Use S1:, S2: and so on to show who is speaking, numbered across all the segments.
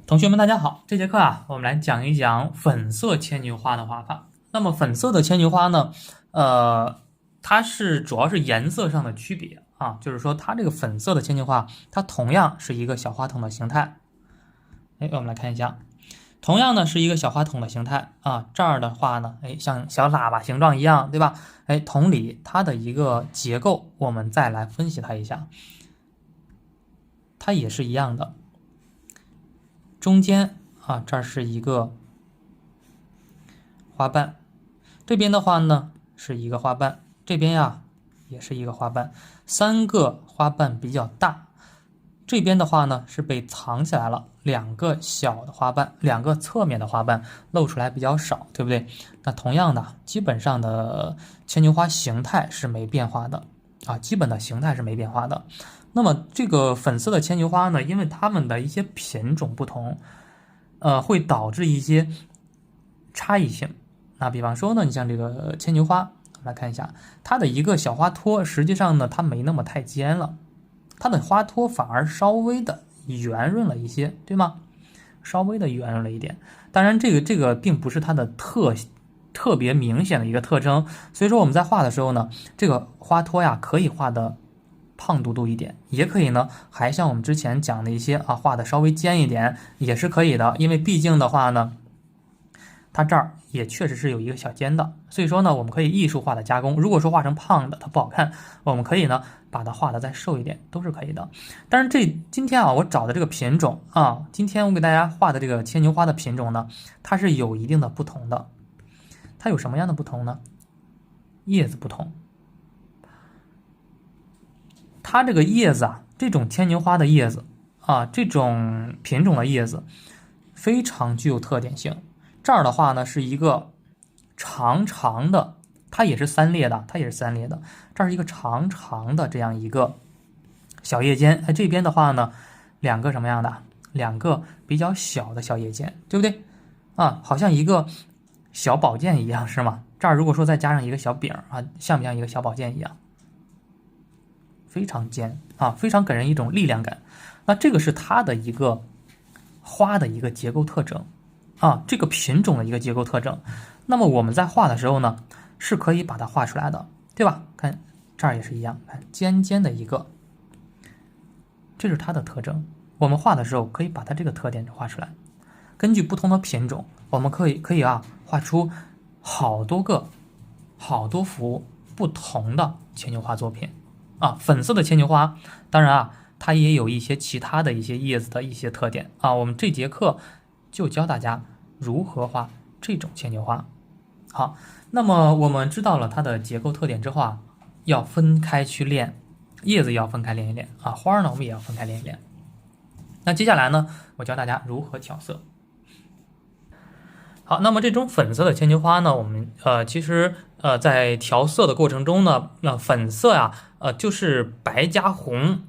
S1: 同学们，大家好！这节课啊，我们来讲一讲粉色牵牛花的画法。那么粉色的牵牛花呢，它主要是颜色上的区别啊，就是说它这个粉色的牵牛花，它同样是一个小花筒的形态。哎，我们来看一下，同样呢是一个小花筒的形态啊。这儿的话呢，哎，像小喇叭形状一样，对吧？哎，同理，它的一个结构，我们再来分析它一下，它也是一样的。中间啊，这儿是一个花瓣，这边的话呢是一个花瓣，这边呀也是一个花瓣，三个花瓣比较大，这边的话呢是被藏起来了，两个小的花瓣，两个侧面的花瓣露出来比较少，对不对？那同样的，基本上的牵牛花形态是没变化的啊，基本的形态是没变化的。那么这个粉色的牵牛花呢，因为它们的一些品种不同，会导致一些差异性。那比方说呢，你像这个牵牛花，我们来看一下，它的一个小花托，实际上呢，它没那么太尖了，它的花托反而稍微的圆润了一些，对吗？稍微的圆润了一点。当然，这个并不是它的特别明显的一个特征，所以说我们在画的时候呢，这个花托呀，可以画的胖嘟嘟一点，也可以呢，还像我们之前讲的一些啊，画的稍微尖一点也是可以的，因为毕竟的话呢，它这儿也确实是有一个小尖的，所以说呢，我们可以艺术化的加工。如果说画成胖的，它不好看，我们可以呢把它画的再瘦一点，都是可以的。但是今天啊，我找的这个品种啊，今天我给大家画的这个牵牛花的品种呢，它是有一定的不同的。它有什么样的不同呢？叶子不同，它这个叶子啊，这种牵牛花的叶子啊，这种品种的叶子非常具有特点性。这儿的话呢是一个长长的，它也是三裂的，它也是三裂的。这儿是一个长长的这样一个小叶尖，这边的话呢，两个什么样的？两个比较小的小叶尖，对不对？啊，好像一个小宝剑一样，是吗？这儿如果说再加上一个小柄啊，像不像一个小宝剑一样？非常尖啊，非常给人一种力量感。那这个是它的一个花的一个结构特征啊，这个品种的一个结构特征。那么我们在画的时候呢，是可以把它画出来的，对吧？看这儿也是一样，看尖尖的一个，这是它的特征。我们画的时候可以把它这个特点画出来。根据不同的品种，我们可以啊画出好多幅不同的牵牛花作品。啊，粉色的牵牛花，当然啊，它也有一些其他的一些叶子的一些特点啊。我们这节课就教大家如何画这种牵牛花。好，那么我们知道了它的结构特点之后啊，要分开去练，叶子要分开练一练啊，花呢我们也要分开练一练。那接下来呢，我教大家如何调色。好，那么这种粉色的牵牛花呢，我们其实在调色的过程中呢，粉色呀，就是白加红，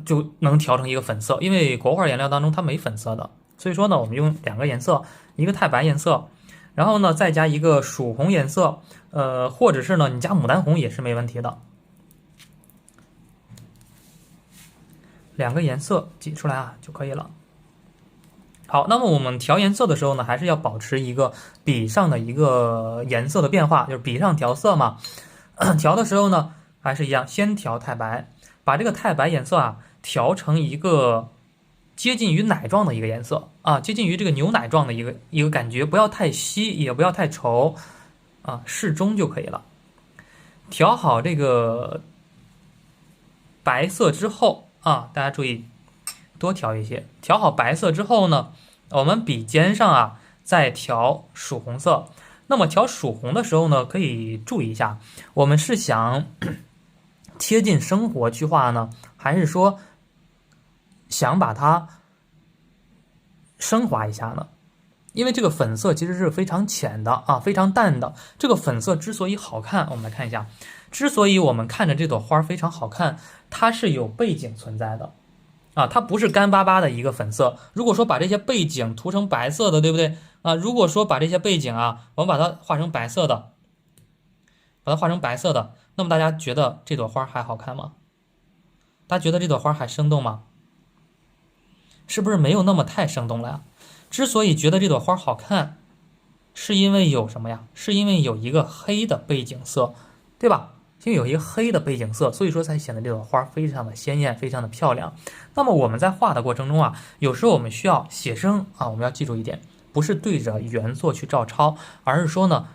S1: 就能调成一个粉色，因为国画颜料当中它没粉色的，所以说呢，我们用两个颜色，一个太白颜色，然后呢再加一个曙红颜色，或者是呢你加牡丹红也是没问题的，两个颜色挤出来啊就可以了。好，那么我们调颜色的时候呢，还是要保持一个笔上的一个颜色的变化，就是笔上调色嘛。调的时候呢，还是一样，先调太白，把这个太白颜色啊调成一个接近于奶状的一个颜色啊，接近于这个牛奶状的一个感觉，不要太稀，也不要太稠啊，适中就可以了。调好这个白色之后啊，大家注意。多调一些。调好白色之后呢，我们笔尖上啊再调曙红色。那么调曙红的时候呢，可以注意一下，我们是想贴近生活去画呢，还是说想把它升华一下呢？因为这个粉色其实是非常浅的啊，非常淡的。这个粉色之所以好看，我们来看一下，之所以我们看着这朵花非常好看，它是有背景存在的。啊，它不是干巴巴的一个粉色。如果说把这些背景涂成白色的，对不对？啊，如果说把这些背景啊，我们把它画成白色的，那么大家觉得这朵花还好看吗？大家觉得这朵花还生动吗？是不是没有那么太生动了呀？之所以觉得这朵花好看，是因为有什么呀？是因为有一个黑的背景色，对吧？因为有一个黑的背景色，所以说才显得这朵花非常的鲜艳，非常的漂亮。那么我们在画的过程中啊，有时候我们需要写生啊，我们要记住一点，不是对着原作去照抄，而是说呢，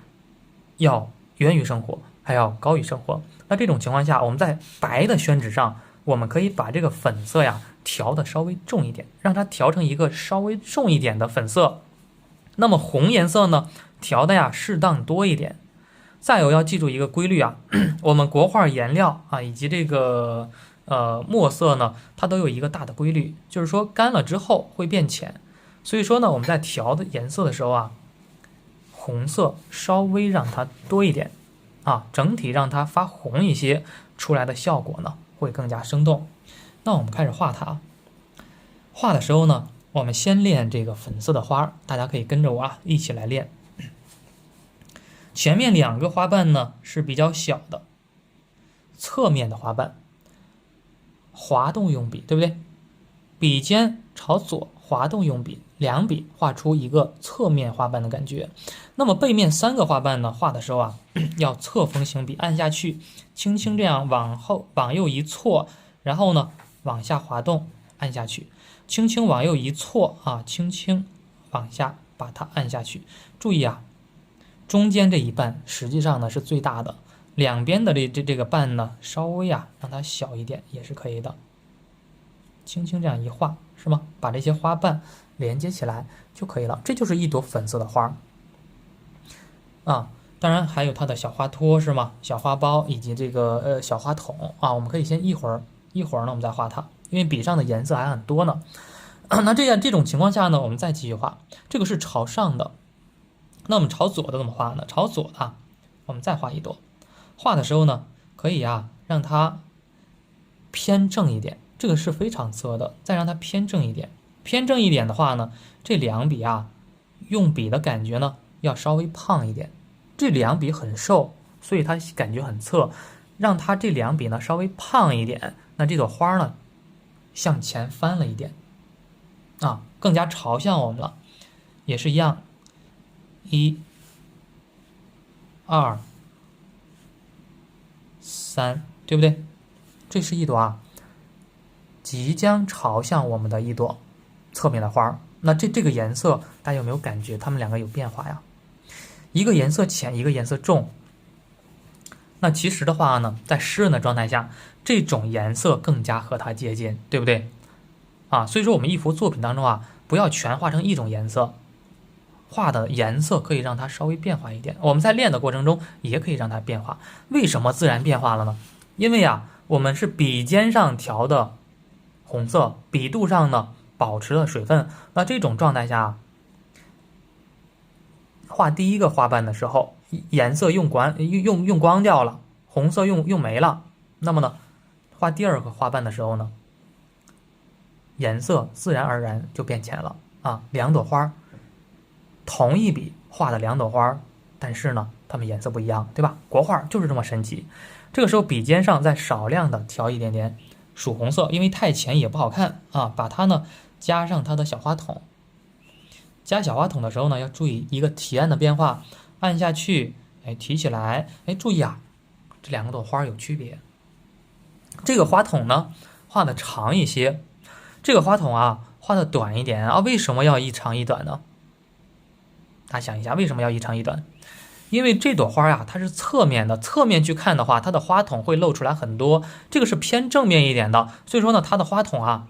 S1: 要源于生活，还要高于生活。那这种情况下，我们在白的宣纸上，我们可以把这个粉色呀调的稍微重一点，让它调成一个稍微重一点的粉色。那么红颜色呢，调的呀适当多一点。再有要记住一个规律啊，我们国画颜料啊以及这个墨色呢，它都有一个大的规律，就是说干了之后会变浅。所以说呢，我们在调的颜色的时候啊，红色稍微让它多一点啊，整体让它发红一些，出来的效果呢会更加生动。那我们开始画它，画的时候呢，我们先练这个粉色的花，大家可以跟着我啊一起来练。前面2个花瓣呢是比较小的，侧面的花瓣滑动用笔，对不对？笔尖朝左滑动用笔，两笔画出一个侧面花瓣的感觉。那么背面3个花瓣呢，画的时候啊，要侧锋行笔按下去，轻轻这样往右一错，然后呢往下滑动按下去，轻轻往右一错啊，轻轻往下把它按下去。注意啊，中间这一瓣实际上呢是最大的，两边的这个瓣呢稍微啊让它小一点也是可以的。轻轻这样一画，是吗？把这些花瓣连接起来就可以了。这就是一朵粉色的花啊。当然还有它的小花托，是吗？小花苞以及这个小花筒啊，我们可以先一会儿呢我们再画它，因为笔上的颜色还很多呢。那这种情况下呢，我们再继续画。这个是朝上的，那我们朝左的怎么画呢？朝左的我们再画一朵。画的时候呢，可以啊让它偏正一点，这个是非常侧的，再让它偏正一点。偏正一点的话呢，这2笔啊用笔的感觉呢要稍微胖一点。这2笔很瘦，所以它感觉很侧，让它这2笔呢稍微胖一点，那这朵花呢向前翻了一点啊，更加朝向我们了。也是一样，1、2、3，对不对？这是一朵啊即将朝向我们的一朵侧面的花。那这个颜色大家有没有感觉它们2个有变化呀？一个颜色浅，一个颜色重。那其实的话呢，在湿润的状态下，这种颜色更加和它接近，对不对啊？所以说我们一幅作品当中啊，不要全画成一种颜色，画的颜色可以让它稍微变化一点。我们在练的过程中也可以让它变化。为什么自然变化了呢？因为啊，我们是笔尖上调的红色，笔肚上呢保持了水分。那这种状态下，画第一个花瓣的时候，颜色用光掉了，红色用没了。那么呢，画第2个花瓣的时候呢，颜色自然而然就变浅了啊。2朵花，同一笔画的2朵花，但是呢，它们颜色不一样，对吧？国画就是这么神奇。这个时候笔尖上再少量的调一点点曙红色，因为太浅也不好看啊。把它呢加上它的小花筒。加小花筒的时候呢，要注意一个提按的变化，按下去，哎，提起来，哎，注意啊，这2朵花有区别。这个花筒呢画的长一些，这个花筒啊画的短一点啊。为什么要一长一短呢？大家想一下，为什么要一长一短？因为这朵花呀，它是侧面的，侧面去看的话，它的花筒会露出来很多。这个是偏正面一点的，所以说呢，它的花筒啊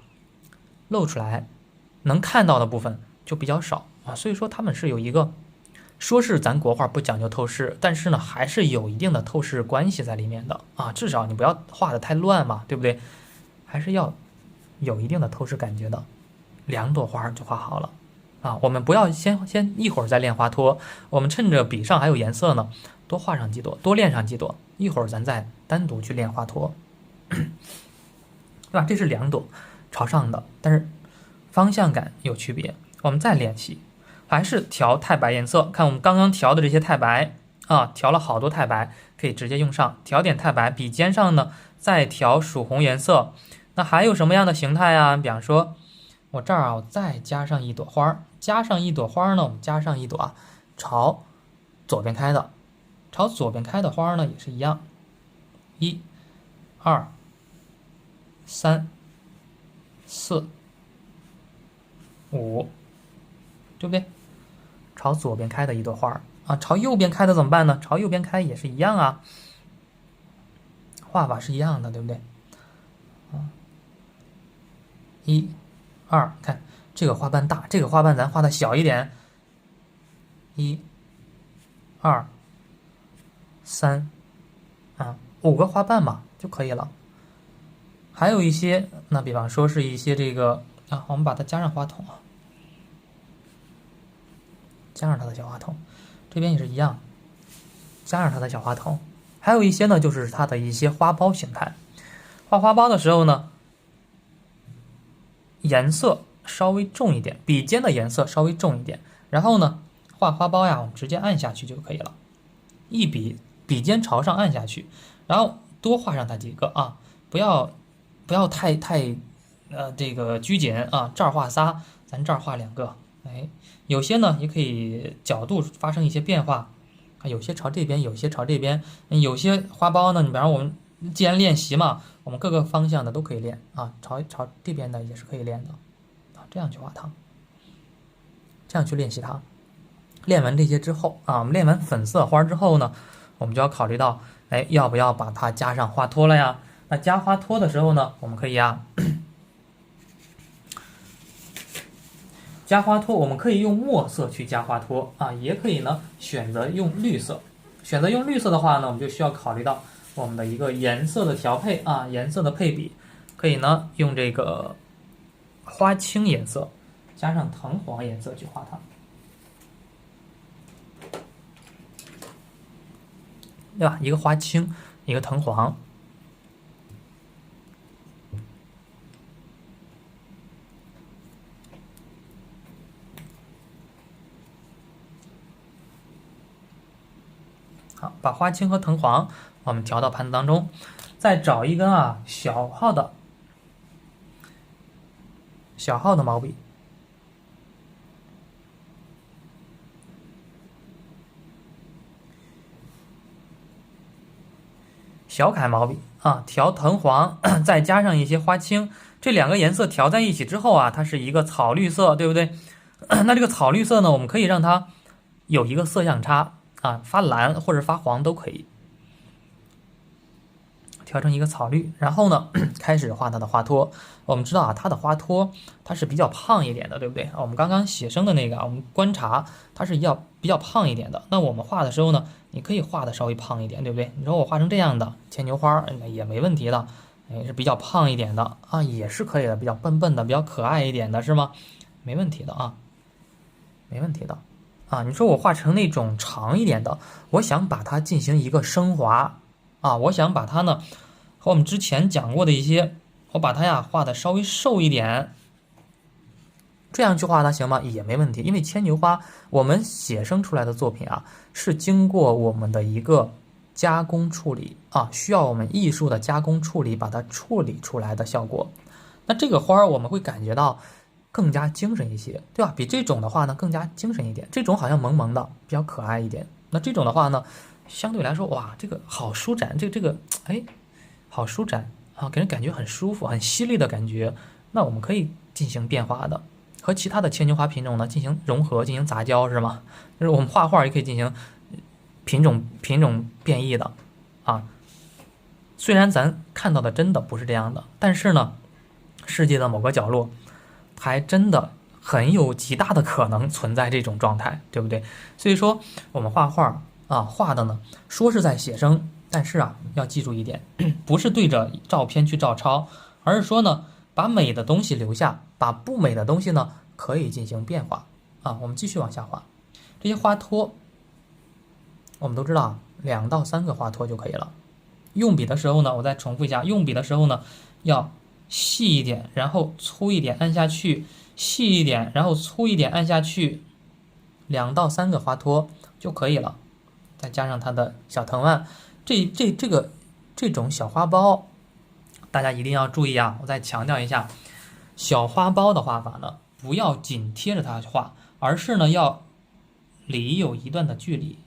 S1: 露出来能看到的部分就比较少啊。所以说他们是有一个，说是咱国画不讲究透视，但是呢还是有一定的透视关系在里面的啊。至少你不要画的太乱嘛，对不对？还是要有一定的透视感觉的。2朵花就画好了啊。我们不要先一会儿再练花托，我们趁着笔上还有颜色呢，多画上几朵，多练上几朵，一会儿咱再单独去练花托，对吧？这是2朵朝上的，但是方向感有区别。我们再练习，还是调太白颜色。看我们刚刚调的这些太白啊，调了好多太白，可以直接用上。调点太白，笔尖上呢再调曙红颜色。那还有什么样的形态啊？比方说我这儿啊，我再加上一朵花，加上一朵花呢，我们加上一朵啊，朝左边开的，朝左边开的花呢也是一样，一、二、三、四、5，对不对？朝左边开的一朵花啊，朝右边开的怎么办呢？朝右边开也是一样啊，画法是一样的，对不对？啊，一、二，看这个花瓣大，这个花瓣咱画的小一点，一、二、三，啊，5个花瓣嘛就可以了。还有一些，那比方说是一些这个啊，我们把它加上花筒啊。加上它的小花筒，这边也是一样，加上它的小花筒。还有一些呢，就是它的一些花苞形态。画花苞的时候呢，颜色稍微重一点，笔尖的颜色稍微重一点。然后呢，画花苞呀，我们直接按下去就可以了，一笔尖朝上按下去，然后多画上它几个啊，不要太这个拘谨啊，这儿画仨，咱这儿画2个，哎。有些呢也可以角度发生一些变化，有些朝这边，有些朝这边，有些花苞呢，你比方我们既然练习嘛，我们各个方向的都可以练啊，朝这边的也是可以练的啊，这样去画它，这样去练习它。练完这些之后啊，我们练完粉色花之后呢，我们就要考虑到，哎，要不要把它加上花托了呀？那加花托的时候呢，我们可以啊。加花托，我们可以用墨色去加花托啊，也可以呢选择用绿色。选择用绿色的话呢，我们就需要考虑到我们的一个颜色的调配啊，颜色的配比，可以呢用这个花青颜色加上藤黄颜色去画它，对吧？一个花青，一个藤黄。好，把花青和藤黄我们调到盘子当中，再找一根啊小号的毛笔，小楷毛笔啊，调藤黄，再加上一些花青，这2个颜色调在一起之后啊，它是一个草绿色，对不对？那这个草绿色呢，我们可以让它有一个色相差啊，发蓝或者发黄都可以，调成一个草绿。然后呢，开始画它的花托。我们知道啊，它的花托它是比较胖一点的，对不对？我们刚刚写生的那个，我们观察它是比较胖一点的。那我们画的时候呢，你可以画的稍微胖一点，对不对？你说我画成这样的牵牛花，也没问题的，哎，是比较胖一点的啊，也是可以的，比较笨笨的，比较可爱一点的，是吗？没问题的啊，没问题的。啊，你说我画成那种长一点的，我想把它进行一个升华啊，我想把它呢和我们之前讲过的一些，我把它呀画的稍微瘦一点，这样去画它行吗？也没问题，因为牵牛花我们写生出来的作品啊，是经过我们的一个加工处理啊，需要我们艺术的加工处理把它处理出来的效果。那这个花我们会感觉到更加精神一些，对吧？比这种的话呢更加精神一点，这种好像萌萌的，比较可爱一点。那这种的话呢，相对来说，哇，这个好舒展，这个，哎，好舒展啊，给人感觉很舒服、很犀利的感觉。那我们可以进行变化的，和其他的牵牛花品种呢进行融合、进行杂交，是吗？就是我们画画也可以进行品种变异的啊。虽然咱看到的真的不是这样的，但是呢，世界的某个角落还真的很有极大的可能存在这种状态，对不对？所以说我们画画啊，画的呢说是在写生，但是啊要记住一点，不是对着照片去照抄，而是说呢把美的东西留下，把不美的东西呢可以进行变化啊。我们继续往下画，这些花托我们都知道啊，2到3个花托就可以了。用笔的时候呢，我再重复一下，用笔的时候呢要细一点，然后粗一点按下去，细一点，然后粗一点按下去，2到3个花托就可以了。再加上它的小藤蔓，这种小花苞，大家一定要注意啊！我再强调一下，小花苞的画法呢，不要紧贴着它画，而是呢要离有一段的距离，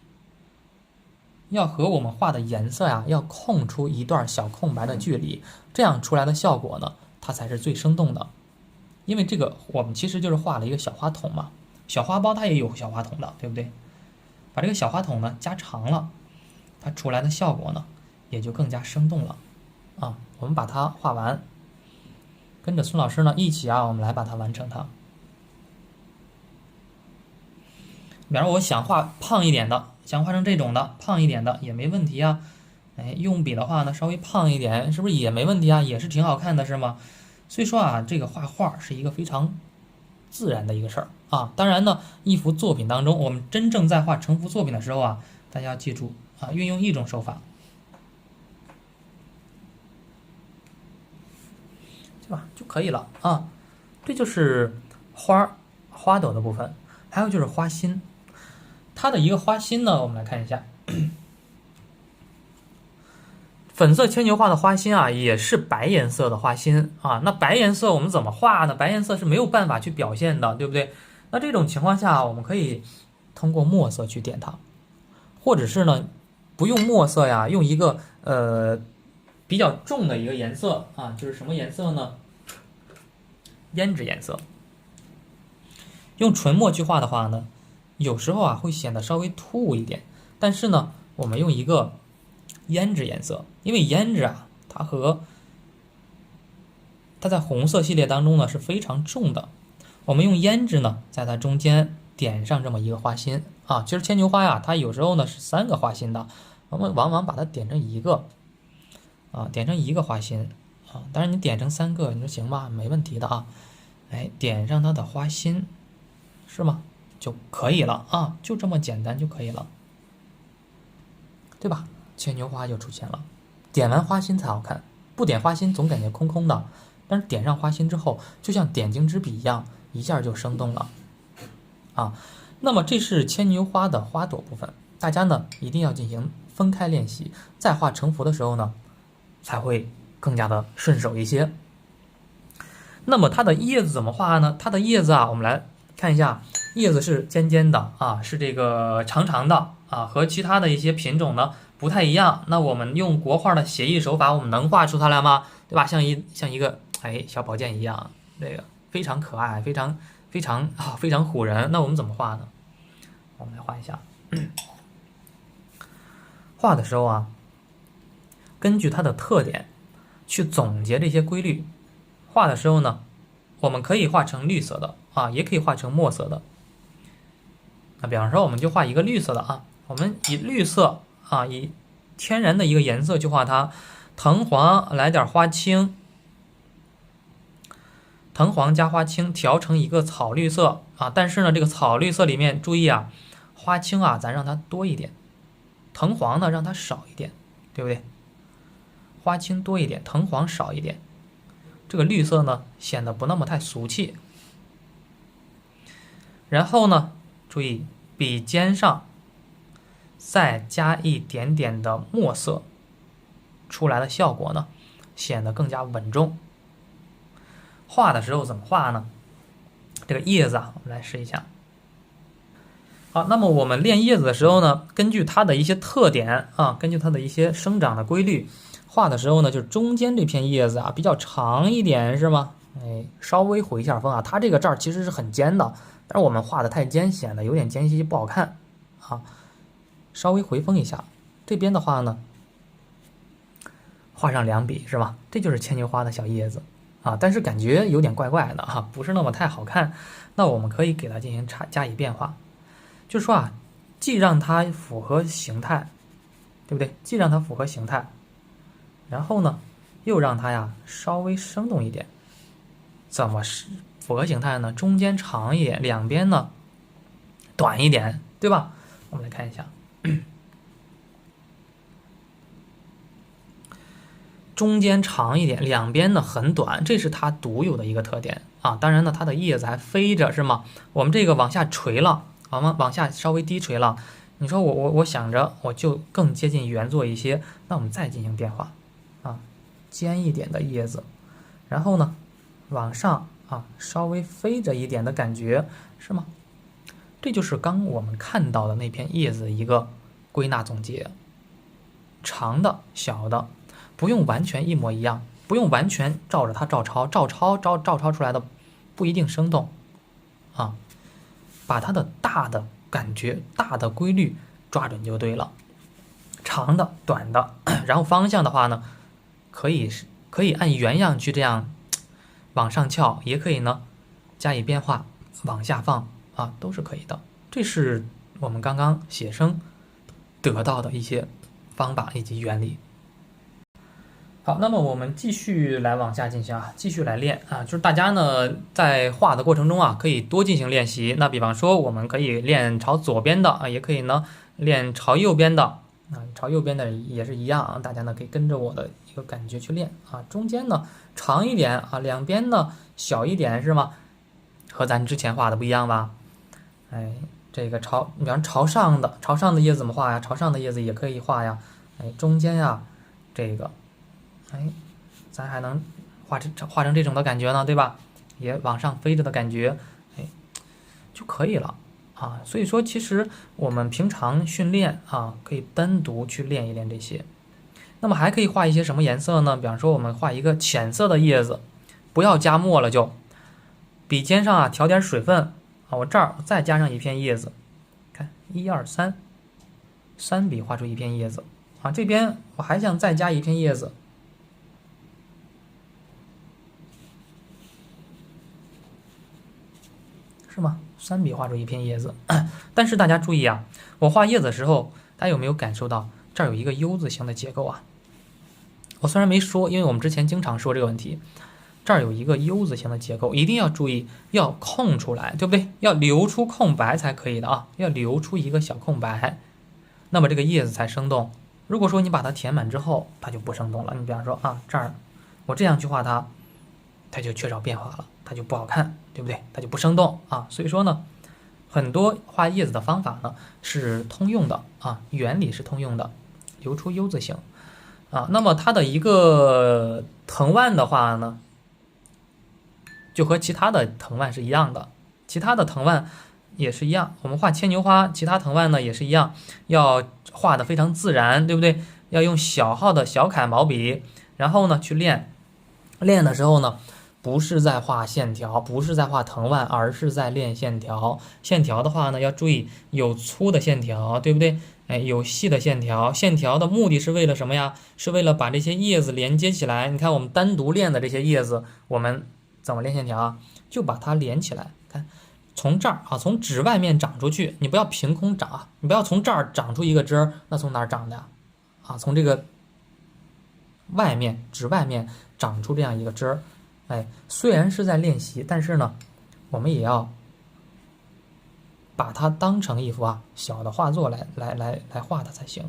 S1: 要和我们画的颜色呀，要空出一段小空白的距离，这样出来的效果呢，它才是最生动的。因为这个我们其实就是画了一个小花筒嘛，小花苞它也有小花筒的，对不对？把这个小花筒呢加长了，它出来的效果呢也就更加生动了啊。我们把它画完，跟着孙老师呢一起啊，我们来把它完成它。比方说我想画胖一点的，想画成这种的胖一点的也没问题啊。哎，用笔的话呢，稍微胖一点，是不是也没问题啊？也是挺好看的，是吗？所以说啊，这个画画是一个非常自然的一个事儿啊。当然呢，一幅作品当中，我们真正在画成幅作品的时候啊，大家要记住啊，运用一种手法，对吧？就可以了啊。这就是花朵的部分，还有就是花心。它的一个花心呢，我们来看一下。粉色牵牛花的花心啊，也是白颜色的花心啊。那白颜色我们怎么画呢？白颜色是没有办法去表现的，对不对？那这种情况下，我们可以通过墨色去点它，或者是呢，不用墨色呀，用一个比较重的一个颜色啊，就是什么颜色呢？胭脂颜色。用纯墨去画的话呢，有时候啊会显得稍微突兀一点，但是呢，我们用一个胭脂颜色，因为胭脂啊，它在红色系列当中呢是非常重的。我们用胭脂呢，在它中间点上这么一个花心啊。其实牵牛花呀，它有时候呢是3个花心的，我们往往把它点成一个啊，点成一个花心啊。当然你点成3个，你说行吧，没问题的啊。哎，点上它的花心，是吗？就可以了啊，就这么简单就可以了，对吧？牵牛花就出现了。点完花心才好看，不点花心总感觉空空的，但是点上花心之后，就像点睛之笔一样，一下就生动了啊。那么这是牵牛花的花朵部分，大家呢一定要进行分开练习，在画成幅的时候呢，才会更加的顺手一些。那么它的叶子怎么画呢？它的叶子啊，我们来看一下，叶子是尖尖的啊，是这个长长的啊，和其他的一些品种呢不太一样。那我们用国画的写意手法，我们能画出它来吗？对吧？像一个小宝剑一样，这个非常可爱，非常唬人。那我们怎么画呢？我们来画一下。画的时候啊，根据它的特点去总结这些规律。画的时候呢，我们可以画成绿色的啊，也可以画成墨色的。那比方说，我们就画一个绿色的啊，我们以绿色啊，以天然的一个颜色去画它，藤黄来点花青，藤黄加花青调成一个草绿色啊。但是呢，这个草绿色里面注意啊，花青啊，咱让它多一点，藤黄呢让它少一点，对不对？花青多一点，藤黄少一点。这个绿色呢显得不那么太俗气。然后呢，注意笔尖上再加一点点的墨色，出来的效果呢显得更加稳重。画的时候怎么画呢？这个叶子啊，我们来试一下。好，那么我们练叶子的时候呢，根据它的一些特点啊，根据它的一些生长的规律，画的时候呢，就是中间这片叶子啊比较长一点，是吗？稍微回一下风啊，它这个这儿其实是很尖的，但是我们画的太尖，显得有点尖细不好看啊。稍微回风一下，这边的话呢，画上2笔是吧？这就是牵牛花的小叶子啊，但是感觉有点怪怪的啊，不是那么太好看。那我们可以给它进行加以变化，就是说啊，既让它符合形态，对不对？既让它符合形态。然后呢，又让它呀稍微生动一点。怎么是符合形态呢？中间长一点，两边呢短一点，对吧？我们来看一下，中间长一点，两边呢很短，这是它独有的一个特点啊。当然呢，它的叶子还飞着，是吗？我们这个往下垂了，往下稍微低垂了。你说我想着我就更接近原作一些，那我们再进行变化。尖一点的叶子，然后呢，往上啊，稍微飞着一点的感觉，是吗？这就是刚我们看到的那片叶子一个归纳总结。长的、小的，不用完全一模一样，不用完全照着它照抄出来的不一定生动啊，把它的大的感觉、大的规律抓准就对了。长的、短的，然后方向的话呢，可以按原样去这样往上翘，也可以呢加以变化，往下放啊，都是可以的。这是我们刚刚写生得到的一些方法以及原理。好，那么我们继续来往下进行啊，继续来练啊，就是大家呢在画的过程中啊，可以多进行练习。那比方说，我们可以练朝左边的啊，也可以呢练朝右边的啊，朝右边的也是一样啊，大家呢可以跟着我的一个感觉去练啊。中间呢长一点啊，两边呢小一点是吗？和咱之前画的不一样吧？哎，这个比方朝上的叶子怎么画呀？朝上的叶子也可以画呀。哎，中间呀，这个。哎，咱还能画成这种的感觉呢，对吧？也往上飞着的感觉，哎，就可以了啊。所以说，其实我们平常训练啊，可以单独去练一练这些。那么还可以画一些什么颜色呢？比方说，我们画一个浅色的叶子，不要加墨了，就笔尖上啊调点水分啊，我这儿再加上一片叶子，看1、2、3，三笔画出一片叶子啊。这边我还想再加一片叶子。是吗？三笔画出一片叶子，但是大家注意啊，我画叶子的时候，大家有没有感受到这儿有一个 U 字形的结构啊？我虽然没说，因为我们之前经常说这个问题，这儿有一个 U 字形的结构，一定要注意，要空出来，对不对？要留出空白才可以的啊，要留出一个小空白，那么这个叶子才生动。如果说你把它填满之后，它就不生动了。你比方说啊，这儿我这样去画它，它就缺少变化了。它就不好看，对不对？它就不生动啊。所以说呢，很多画叶子的方法呢是通用的啊，原理是通用的，留出 U 字形啊。那么它的一个藤蔓的话呢，就和其他的藤蔓是一样的，其他的藤蔓也是一样。我们画牵牛花，其他藤蔓呢也是一样，要画的非常自然，对不对？要用小号的小楷毛笔，然后呢去练的时候呢。不是在画线条，不是在画藤蔓，而是在练线条。线条的话呢，要注意有粗的线条，对不对？哎，有细的线条。线条的目的是为了什么呀？是为了把这些叶子连接起来。你看我们单独练的这些叶子，我们怎么练线条啊？就把它连起来。看，从这儿啊，从纸外面长出去，你不要凭空长啊，你不要从这儿长出一个枝儿，那从哪儿长的呀？啊，从这个纸外面长出这样一个枝儿。哎，虽然是在练习，但是呢，我们也要把它当成一幅小的画作来画它才行。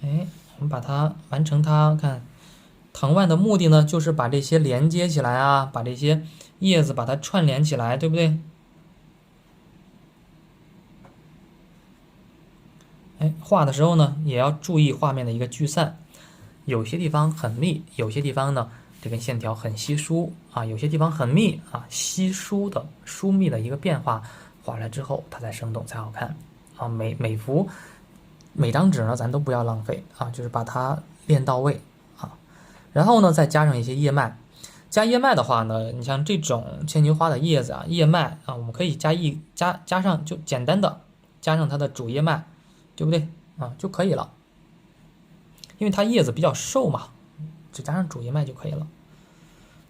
S1: 哎，我们把它完成它，看藤蔓的目的呢，就是把这些连接起来啊，把这些叶子把它串联起来，对不对？哎，画的时候呢，也要注意画面的一个聚散，有些地方很密，有些地方呢。这根线条很稀疏啊，有些地方很密啊，稀疏的疏密的一个变化，画出来之后它才生动才好看啊。每张纸呢，咱都不要浪费啊，就是把它练到位啊。然后呢，再加上一些叶脉，加叶脉的话呢，你像这种牵牛花的叶子啊，叶脉啊，我们可以加上就简单的加上它的主叶脉，对不对啊？就可以了，因为它叶子比较瘦嘛。只加上主叶脉就可以了。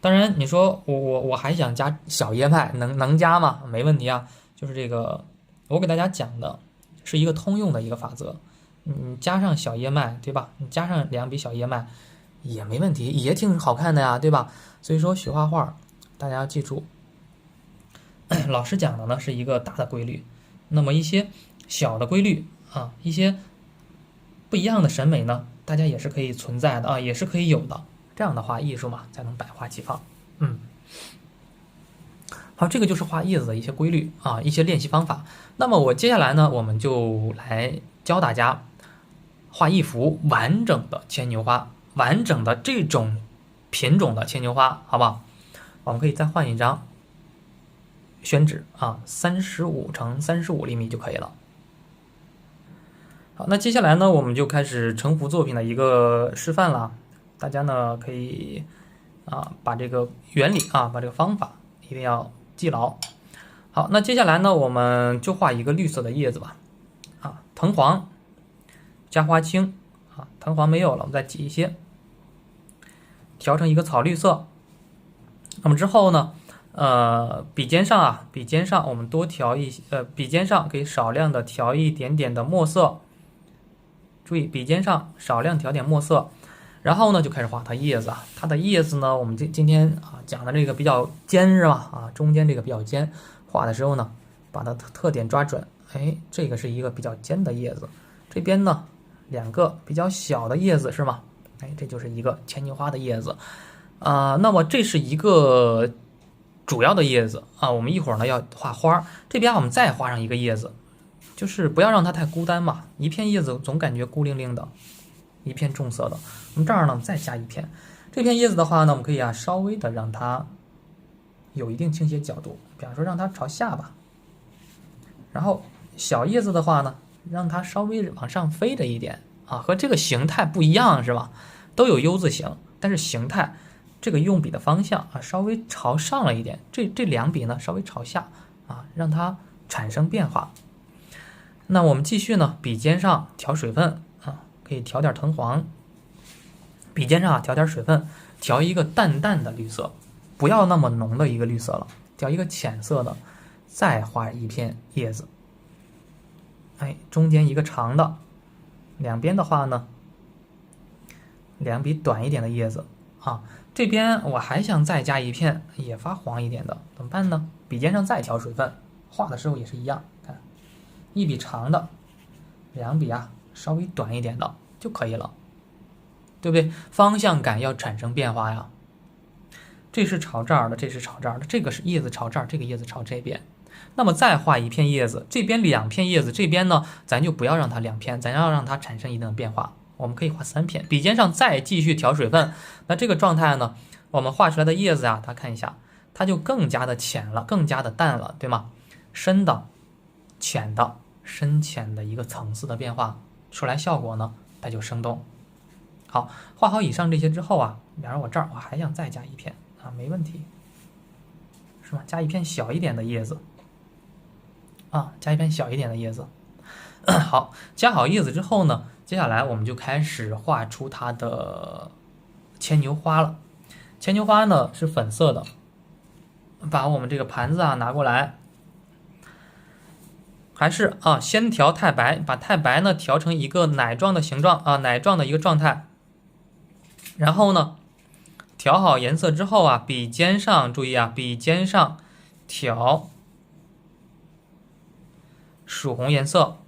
S1: 当然，你说我还想加小叶脉，能加吗？没问题啊。就是这个，我给大家讲的是一个通用的一个法则。你加上小叶脉，对吧？你加上2笔小叶脉也没问题，也挺好看的呀，对吧？所以说学画画，大家要记住，老师讲的呢是一个大的规律，那么一些小的规律啊，一些不一样的审美呢。大家也是可以存在的啊，也是可以有的。这样的话，艺术嘛才能百花齐放。好，这个就是画叶子的一些规律啊，一些练习方法。那么我接下来呢，我们就来教大家画一幅完整的牵牛花，完整的这种品种的牵牛花，好不好？我们可以再换一张宣纸啊，35×35厘米就可以了。好，那接下来呢，我们就开始成幅作品的一个示范了。大家呢可以把这个原理把这个方法一定要记牢。好，那接下来呢，我们就画一个绿色的叶子吧。藤黄加花青藤黄没有了，我们再挤一些，调成一个草绿色。那么之后呢，笔尖上我们多调一些，笔尖上可以少量的调一点点的墨色。注意笔尖上少量调点墨色，然后呢就开始画它叶子。它的叶子呢，我们今天讲的这个比较尖是吧？中间这个比较尖，画的时候呢，把它特点抓准。这个是一个比较尖的叶子，这边呢2个比较小的叶子是吗？这就是一个牵牛花的叶子。那么这是一个主要的叶子我们一会儿呢要画花，这边我们再画上一个叶子。就是不要让它太孤单嘛，一片叶子总感觉孤零零的，一片重色的。我们这儿呢再加一片，这片叶子的话呢，我们可以稍微的让它有一定倾斜角度，比方说让它朝下吧。然后小叶子的话呢，让它稍微往上飞着一点和这个形态不一样是吧？都有 U 字形，但是形态这个用笔的方向稍微朝上了一点，这2笔呢稍微朝下让它产生变化。那我们继续呢，笔尖上调水分可以调点藤黄，笔尖上调点水分，调一个淡淡的绿色，不要那么浓的一个绿色了，调一个浅色的，再画一片叶子。中间一个长的，两边的话呢，2笔短一点的叶子这边我还想再加一片也发黄一点的，怎么办呢？笔尖上再调水分，画的时候也是一样，看1笔长的，2笔稍微短一点的就可以了，对不对？方向感要产生变化呀。这是朝这儿的，这是朝这儿的，这个是叶子朝这儿，这个叶子朝这边。那么再画一片叶子，这边2片叶子，这边呢咱就不要让它2片，咱要让它产生一定的变化。我们可以画3片，笔尖上再继续调水分。那这个状态呢，我们画出来的叶子大家看一下，它就更加的浅了，更加的淡了，对吗？深的、浅的、深浅的一个层次的变化出来，效果呢它就生动。好，画好以上这些之后比方说我这儿我还想再加一片没问题，是吧？加一片小一点的叶子加一片小一点的叶子。好，加好叶子之后呢，接下来我们就开始画出它的牵牛花了。牵牛花呢是粉色的，把我们这个盘子拿过来，还是先调太白，把太白呢调成一个奶状的形状奶状的一个状态。然后呢，调好颜色之后笔尖上注意笔尖上调曙红颜色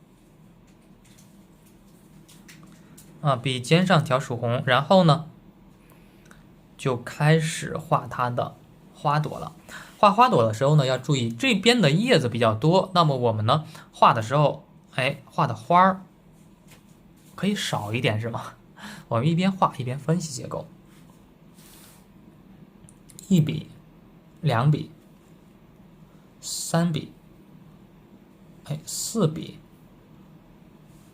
S1: 笔尖上调曙红，然后呢就开始画它的花朵了。画花朵的时候呢，要注意这边的叶子比较多，那么我们呢画的时候画的花儿可以少一点是吗？我们一边画一边分析结构，1笔、2笔、3笔4笔、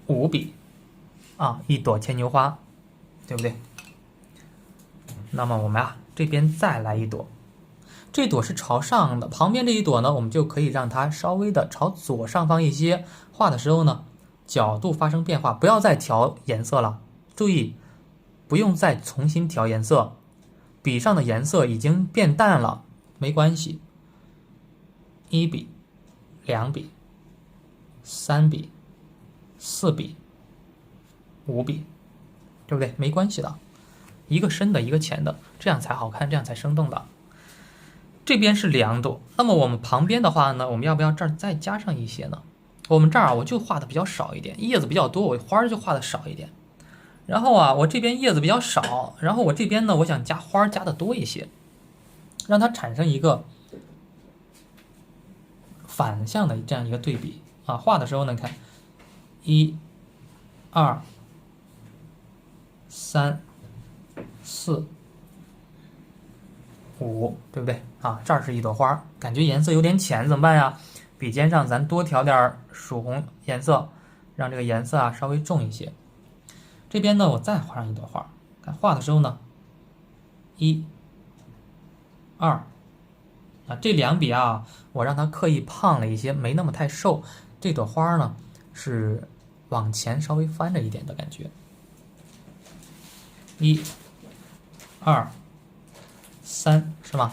S1: 5笔一朵牵牛花，对不对？那么我们这边再来一朵，这朵是朝上的，旁边这一朵呢，我们就可以让它稍微的朝左上方一些。画的时候呢，角度发生变化，不要再调颜色了，注意不用再重新调颜色，笔上的颜色已经变淡了，没关系。1笔、2笔、3笔、4笔、5笔，对不对？没关系的，一个深的，一个浅的，这样才好看，这样才生动的。这边是2朵，那么我们旁边的话呢，我们要不要这儿再加上一些呢？我们这儿我就画的比较少一点，叶子比较多，我花就画的少一点。然后我这边叶子比较少，然后我这边呢，我想加花加的多一些，让它产生一个反向的这样一个对比画的时候呢，看1、2、3、4、5、5，对不对啊？这儿是一朵花，感觉颜色有点浅，怎么办呀？笔尖上咱多调点曙红颜色，让这个颜色啊稍微重一些。这边呢，我再画上一朵花，看画的时候呢，1、2，啊，这两笔啊，我让它刻意胖了一些，没那么太瘦。这朵花呢是往前稍微翻着一点的感觉。1、2、3，是吗？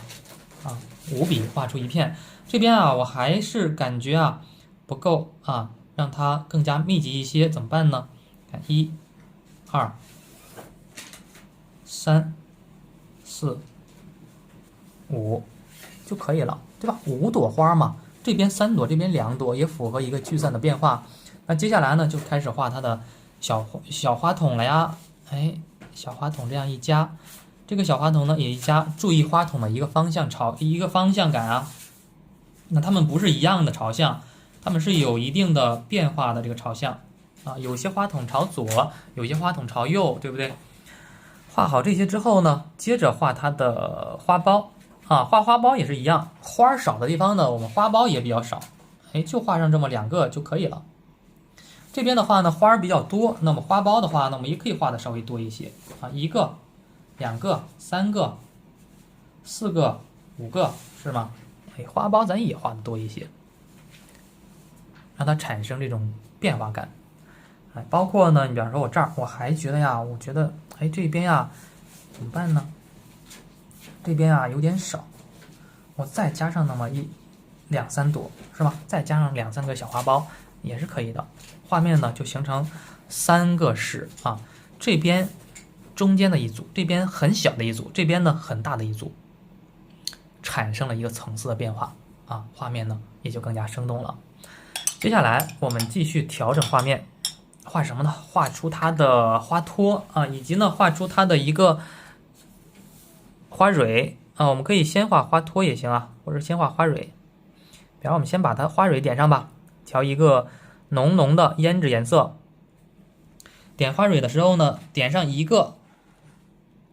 S1: 啊，5笔画出一片。这边啊，我还是感觉啊不够啊，让它更加密集一些，怎么办呢？看1、2、3、4、5就可以了，对吧？5朵花嘛，这边3朵，这边2朵，也符合一个聚散的变化。那接下来呢，就开始画它的小花筒了呀。哎，小花筒这样一夹，这个小花筒呢也一夹，注意花筒的一个方向感啊。那它们不是一样的朝向，它们是有一定的变化的这个朝向啊。有些花筒朝左，有些花筒朝右，对不对？画好这些之后呢，接着画它的花苞啊。画花苞也是一样，花少的地方呢，我们花苞也比较少，哎，就画上这么2个就可以了。这边的话呢，花比较多，那么花苞的话呢，我们也可以画的稍微多一些啊，1个、2个、3个、4个、5个，是吗？哎，花苞咱也画的多一些，让它产生这种变化感。哎，包括呢，你比方说我这儿，我还觉得呀，我觉得哎这边呀怎么办呢？这边啊有点少，我再加上那么2、3朵，是吧？再加上2、3个小花苞也是可以的。画面呢就形成3个式啊，这边中间的一组，这边很小的一组，这边呢很大的一组，产生了一个层次的变化啊，画面呢也就更加生动了。接下来我们继续调整画面，画什么呢？画出它的花托啊，以及呢画出它的一个花蕊啊。我们可以先画花托也行啊，或者先画花蕊。比方我们先把它花蕊点上吧，调一个浓浓的胭脂颜色。点花蕊的时候呢，点上1个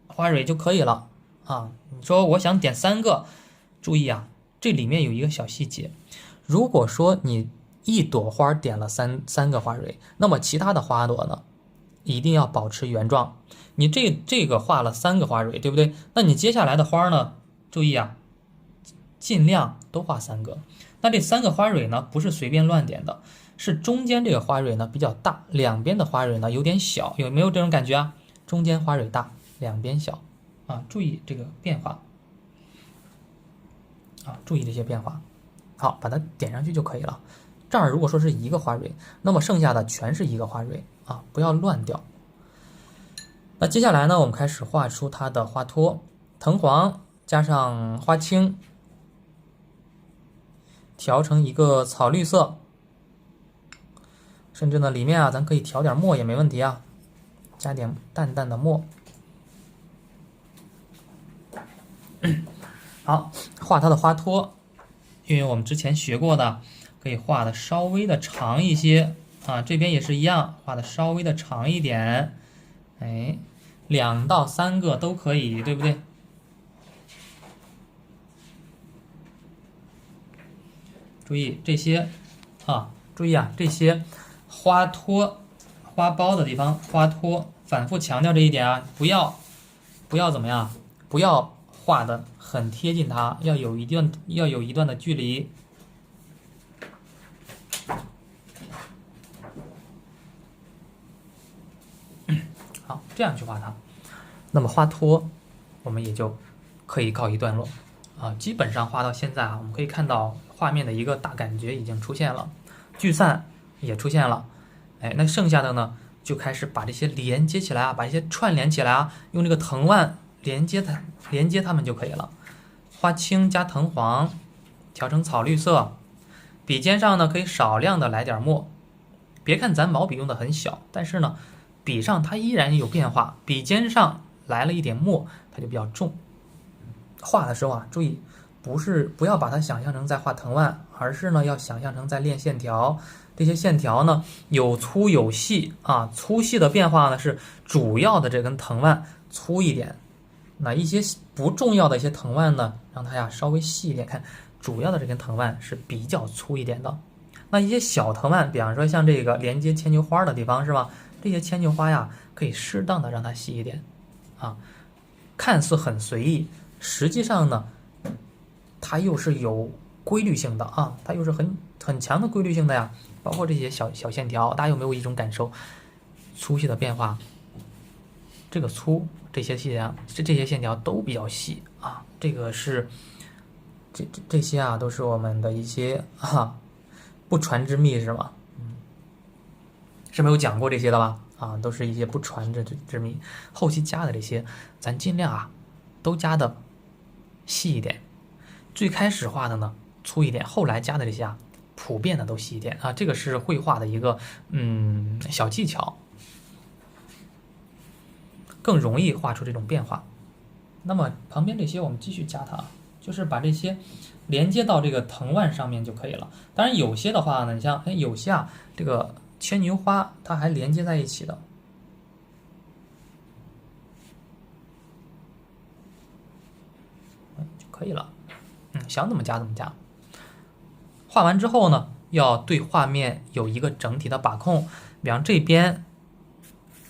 S1: 花蕊就可以了啊。你说我想点3个，注意啊，这里面有一个小细节。如果说你1朵花点了三个花蕊，那么其他的花朵呢，一定要保持原状。你这个画了3个花蕊，对不对？那你接下来的花呢，注意啊，尽量都画3个。那这3个花蕊呢，不是随便乱点的，是中间这个花蕊呢比较大，两边的花蕊呢有点小，有没有这种感觉啊？中间花蕊大，两边小啊，注意这个变化啊，注意这些变化。好，把它点上去就可以了。这儿如果说是1个花蕊，那么剩下的全是1个花蕊啊，不要乱掉。那接下来呢，我们开始画出它的花托，藤黄加上花青，调成一个草绿色，甚至呢里面啊咱可以调点墨也没问题啊，加点淡淡的墨。好，画它的花托，因为我们之前学过的，可以画的稍微的长一些啊，这边也是一样，画的稍微的长一点，哎，2到3个都可以，对不对？注意这些啊，注意啊，这些花托、花苞的地方，花托，反复强调这一点啊，不要怎么样，不要画的很贴近它，要有一段的距离。好，这样去画它，那么花托我们也就可以告一段落啊。基本上画到现在啊，我们可以看到画面的一个大感觉已经出现了，聚散也出现了。哎，那剩下的呢，就开始把这些连接起来啊，把这些串联起来啊，用这个藤蔓连接它们就可以了。花青加藤黄，调成草绿色。笔尖上呢，可以少量的来点墨。别看咱毛笔用的很小，但是呢，笔上它依然有变化。笔尖上来了一点墨，它就比较重。画的时候啊，注意不要把它想象成在画藤蔓，而是呢要想象成在练线条。这些线条呢有粗有细啊，粗细的变化呢是主要的这根藤蔓粗一点那一些不重要的一些藤蔓呢，让它呀稍微细一点。看，主要的这根藤蔓是比较粗一点的。那一些小藤蔓，比方说像这个连接牵牛花的地方，是吧？这些牵牛花呀，可以适当的让它细一点，啊，看似很随意，实际上呢，它又是有规律性的啊，它又是很强的规律性的呀。包括这些小线条，大家有没有一种感受？粗细的变化，这个粗。这些线条都比较细啊，这个是这些啊，都是我们的一些不传之秘是吗？是没有讲过这些的吧？啊，都是一些不传之秘。后期加的这些，咱尽量啊，都加的细一点。最开始画的呢粗一点，后来加的这些啊，普遍的都细一点啊。这个是绘画的一个小技巧。更容易画出这种变化。那么旁边这些我们继续加它，就是把这些连接到这个藤蔓上面就可以了。当然有些的话呢，你像有些啊，这个牵牛花它还连接在一起的，就可以了。想怎么加怎么加。画完之后呢，要对画面有一个整体的把控，比方这边。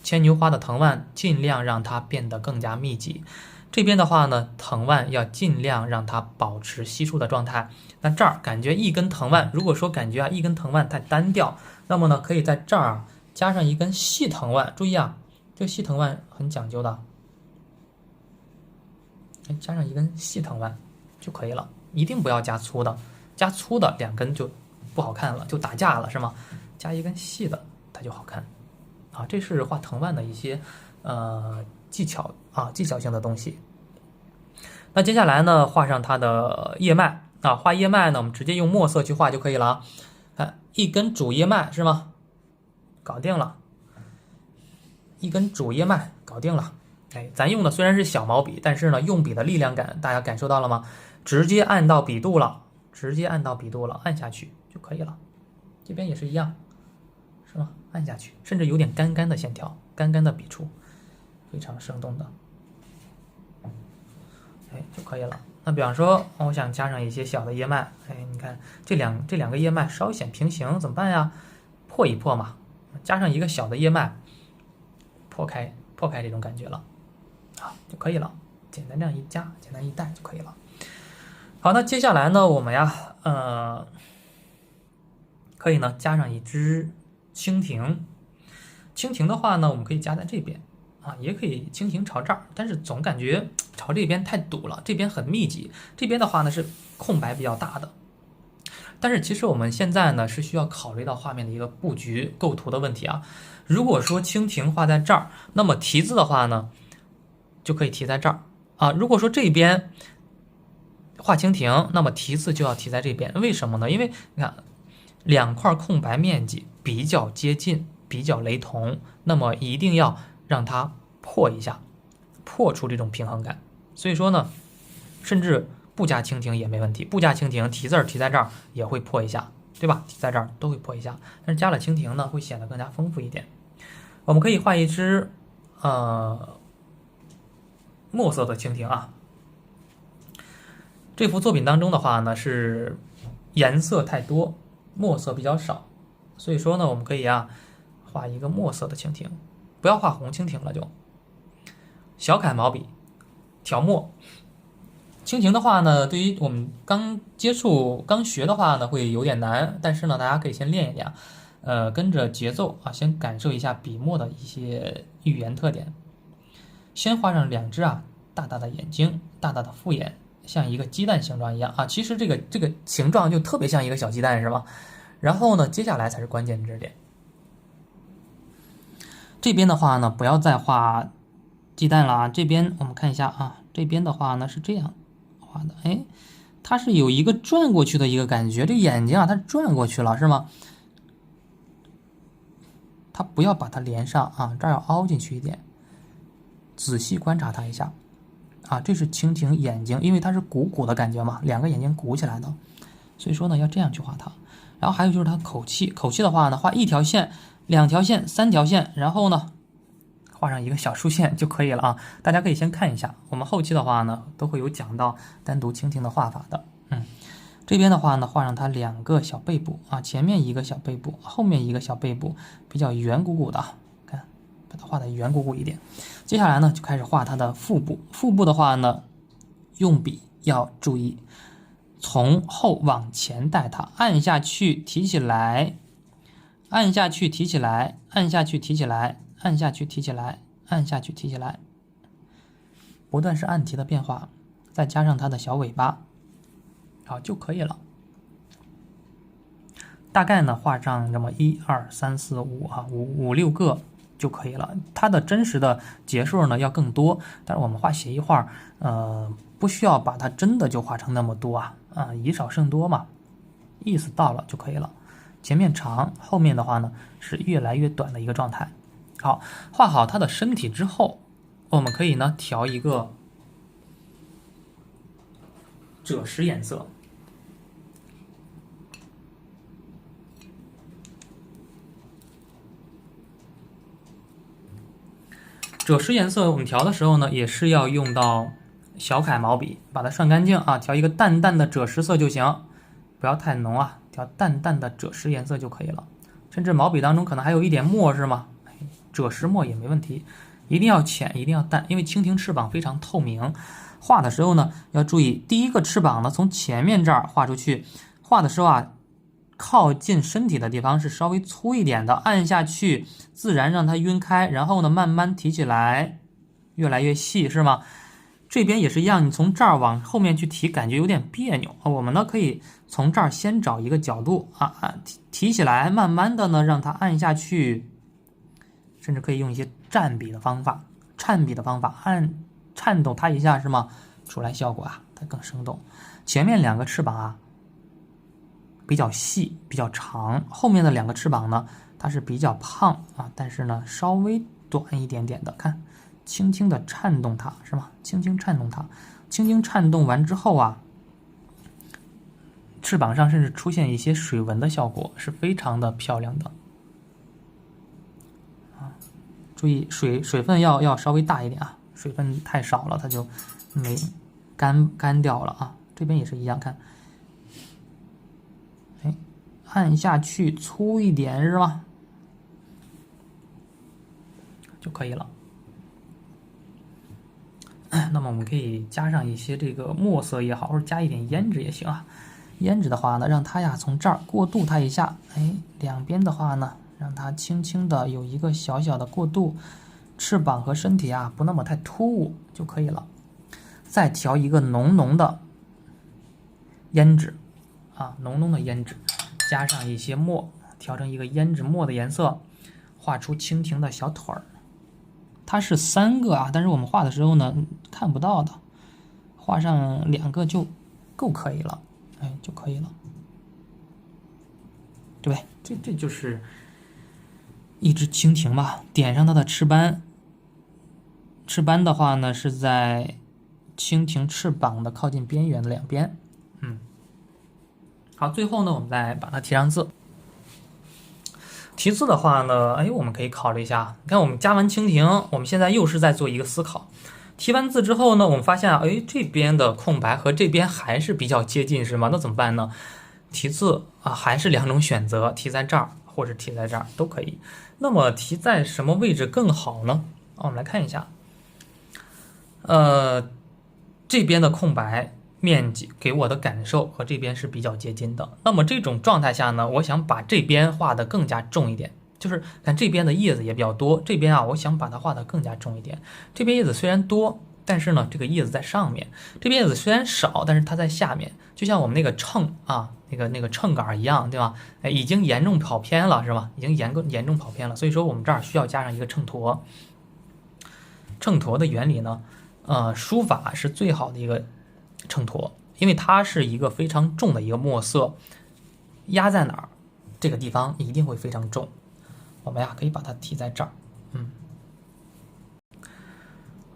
S1: 牵牛花的藤蔓尽量让它变得更加密集，这边的话呢，藤蔓要尽量让它保持稀疏的状态。那这儿感觉一根藤蔓，如果说感觉一根藤蔓太单调，那么呢，可以在这儿加上一根细藤蔓。注意啊，这个细藤蔓很讲究的，加上一根细藤蔓就可以了，一定不要加粗的，加粗的2根就不好看了，就打架了，是吗？加一根细的，它就好看。这是画藤蔓的一些技巧性的东西。那接下来呢，画上它的叶脉啊，画叶脉呢，我们直接用墨色去画就可以了。看一根主叶脉是吗？搞定了，一根主叶脉搞定了。咱用的虽然是小毛笔，但是呢，用笔的力量感大家感受到了吗？直接按到笔肚了，按下去就可以了。这边也是一样。是吗？按下去，甚至有点干干的线条，干干的笔触，非常生动的，就可以了。那比方说，我想加上一些小的叶脉，你看这两个叶脉稍显平行，怎么办呀？破一破嘛，加上一个小的叶脉，破开这种感觉了，就可以了。简单这样一加，简单一带就可以了。好，那接下来呢，我们呀，可以呢加上一支。蜻蜓的话呢，我们可以加在这边也可以蜻蜓朝这儿，但是总感觉朝这边太堵了，这边很密集，这边的话呢是空白比较大的。但是其实我们现在呢是需要考虑到画面的一个布局构图的问题啊。如果说蜻蜓画在这儿，那么题字的话呢就可以题在这儿如果说这边画蜻蜓，那么题字就要题在这边。为什么呢？因为你看2块空白面积比较接近，比较雷同，那么一定要让它破一下，破出这种平衡感。所以说呢，甚至不加蜻蜓也没问题，不加蜻蜓题字题在这儿也会破一下，对吧？题在这儿都会破一下，但是加了蜻蜓呢，会显得更加丰富一点。我们可以画一只墨色的蜻蜓啊。这幅作品当中的话呢，是颜色太多，墨色比较少，所以说呢，我们可以画一个墨色的蜻蜓，不要画红蜻蜓了，就小楷毛笔调墨。蜻蜓的话呢，对于我们刚学的话呢，会有点难，但是呢，大家可以先练一练，跟着节奏先感受一下笔墨的一些语言特点。先画上2只大大的眼睛，大大的复眼，像一个鸡蛋形状一样其实这个形状就特别像一个小鸡蛋，是吧？然后呢，接下来才是关键之点。这边的话呢，不要再画鸡蛋了这边我们看一下这边的话呢是这样画的，它是有一个转过去的一个感觉，这眼睛它转过去了，是吗？它不要把它连上这儿要凹进去一点，仔细观察它一下这是蜻蜓眼睛，因为它是鼓鼓的感觉嘛，2个眼睛鼓起来的，所以说呢要这样去画它。然后还有就是它口气的话呢，画1条线、2条线、3条线，然后呢画上一个小竖线就可以了啊。大家可以先看一下，我们后期的话呢都会有讲到单独蜻蜓的画法的。这边的话呢，画上它2个小背部啊，前面一个小背部，后面一个小背部，比较圆鼓鼓的啊，看，把它画的圆鼓鼓一点。接下来呢，就开始画它的腹部。腹部的话呢，用笔要注意，从后往前带它，按下去提起来，按下去提起来，按下去提起来，按下去提起来，按下去提起来，不断是按提的变化，再加上它的小尾巴。好就可以了。大概呢画上这么1、2、3、4、5啊，5、6个就可以了。它的真实的节数呢要更多，但是我们画写意画，不需要把它真的就画成那么多啊，以少胜多嘛，意思到了就可以了。前面长，后面的话呢是越来越短的一个状态。好，画好它的身体之后，我们可以呢调一个赭石颜色。赭石颜色我们调的时候呢，也是要用到小楷毛笔，把它涮干净啊，调一个淡淡的赭石色就行，不要太浓啊，调淡淡的赭石颜色就可以了。甚至毛笔当中可能还有一点墨是吗？赭石墨也没问题，一定要浅，一定要淡，因为蜻蜓翅膀非常透明。画的时候呢，要注意第一个翅膀呢从前面这儿画出去，画的时候啊，靠近身体的地方是稍微粗一点的，按下去自然让它晕开，然后呢慢慢提起来，越来越细，是吗？这边也是一样，你从这儿往后面去提，感觉有点别扭啊。我们呢可以从这儿先找一个角度啊，提起来，慢慢的呢让它按下去，甚至可以用一些蘸笔的方法，颤笔的方法，颤抖它一下，是吗？出来效果啊，它更生动。前面2个翅膀啊比较细，比较长，后面的2个翅膀呢，它是比较胖啊，但是呢稍微短一点点的，看。轻轻的颤动它，是吗？轻轻颤动它，轻轻颤动完之后啊，翅膀上甚至出现一些水纹的效果，是非常的漂亮的。注意水分要稍微大一点啊，水分太少了它就没干掉了啊。这边也是一样，看，按下去粗一点是吗？就可以了。那么我们可以加上一些这个墨色也好，或者加一点胭脂也行啊。胭脂的话呢，让它呀从这儿过渡它一下，两边的话呢，让它轻轻的有一个小小的过渡，翅膀和身体啊不那么太突兀就可以了。再调一个浓浓的胭脂啊，浓浓的胭脂，加上一些墨，调成一个胭脂墨的颜色，画出蜻蜓的小腿儿。它是3个啊，但是我们画的时候呢看不到的，画上2个就够可以了，就可以了，对不对？这就是一只蜻蜓吧，点上它的翅斑，翅斑的话呢是在蜻蜓翅膀的靠近边缘的2边，好，最后呢我们再把它提上字。题字的话呢，我们可以考虑一下。你看，我们加完蜻蜓，我们现在又是在做一个思考。提完字之后呢，我们发现这边的空白和这边还是比较接近，是吗？那怎么办呢？题字啊，还是2种选择，题在这儿或者题在这儿都可以。那么题在什么位置更好呢？我们来看一下。这边的空白面积给我的感受和这边是比较接近的。那么这种状态下呢，我想把这边画的更加重一点，就是看这边的叶子也比较多，这边啊，我想把它画的更加重一点。这边叶子虽然多，但是呢，这个叶子在上面；这边叶子虽然少，但是它在下面。就像我们那个秤啊，那个秤杆一样，对吧？已经严重跑偏了，是吧？已经严重跑偏了。所以说我们这儿需要加上一个秤砣。秤砣的原理呢，书法是最好的一个秤砣，因为它是一个非常重的一个墨色，压在哪儿，这个地方一定会非常重。我们呀可以把它提在这儿，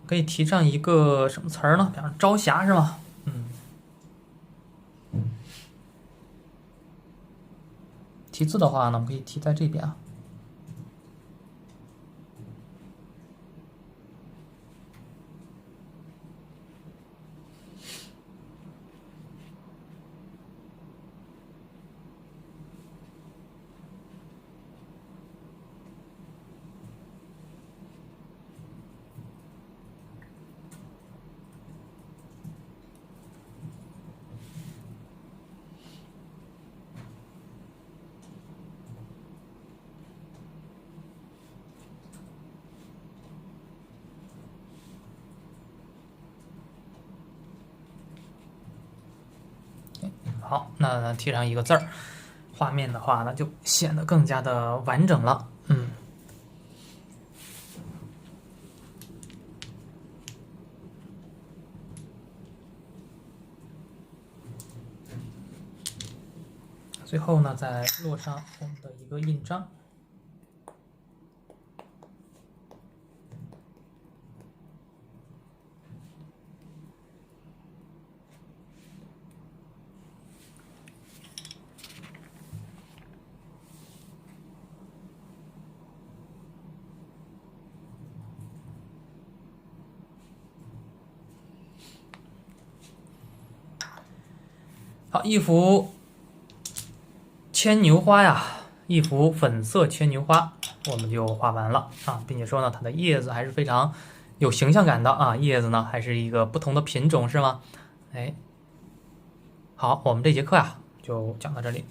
S1: 可以提上一个什么词儿呢？比方朝霞是吗？题字的话呢，我们可以提在这边啊。好，那贴上一个字儿，画面的话呢就显得更加的完整了。最后呢，再落上我们的一个印章。好，一幅牵牛花呀，一幅粉色牵牛花，我们就画完了啊，并且说呢，它的叶子还是非常有形象感的啊，叶子呢还是一个不同的品种，是吗？哎，好，我们这节课呀就讲到这里。